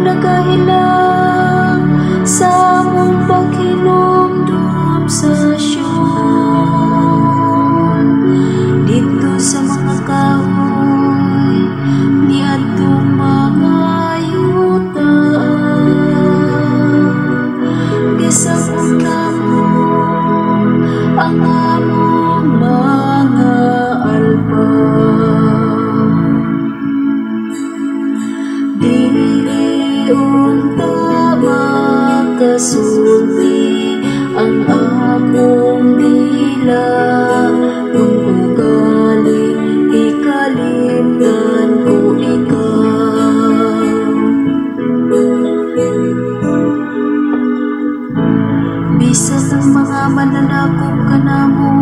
nagahilang sa among paghinumdum sa syon. Dito sa mga kahoy ni atong mga yuta, gisabot kamo ang among mga alpa. Dili unta makasulti ang among dila, kung ugali ikalimtan ko ikaw. Bisag ang mga mananakop ka namo,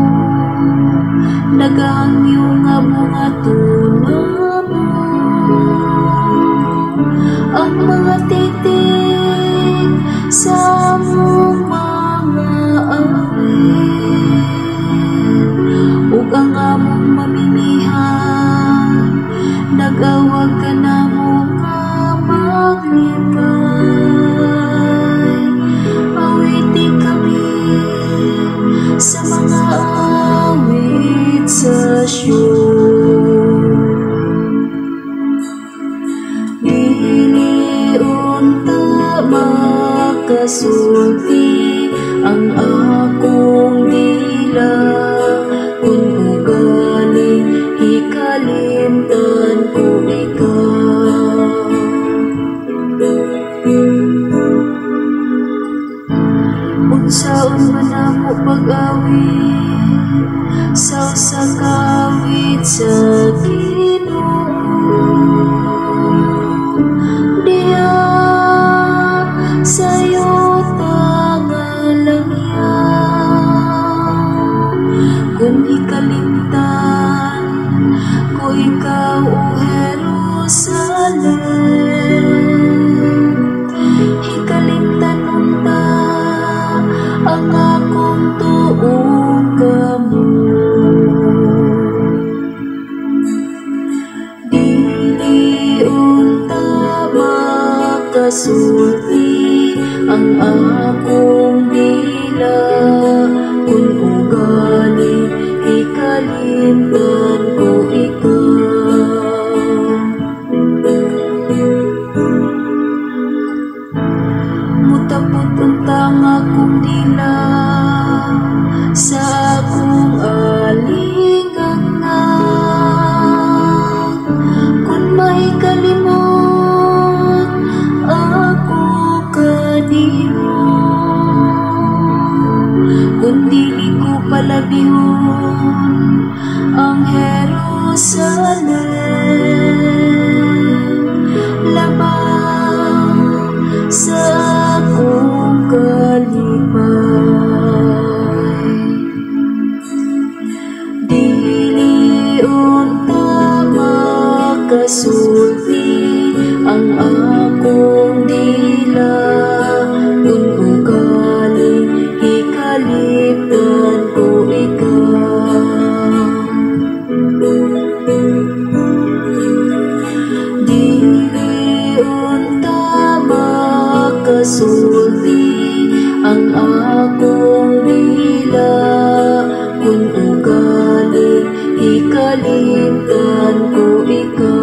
nagahangyo nga bunga tunamo. Ang mga titig sa among mga awit, ug ang among mamimihan, nag-awag ka namo nga maglipay. Awiti kami sa mga awit sa syon. Dili unta makasulti ang akong dila, kung ugali ikalimtan ko ikaw. Unsaon man ako pag-awit sa usa ka awit sa Ginoo, sa'yo tangalangyan. Kung ikalimtan ko ikaw, O Jerusalem, ikalimtan unta ang akong tuong kamo. Dili unta makasulti ang akong dila, kung ugali ikalimtan ko ikaw. Mutapot unta ang akong dila sa akong alingangan, kung may kalimot ako kanimo, kung dili ko palabihon ang Jerusalem, lamang sa akong kalipay. Dili unta makasulti ang akong dila, kung ugali ikalimtan ko ikaw. Dili unta makasulti ang akong dila, kung ugali ikalimtan ko ikaw.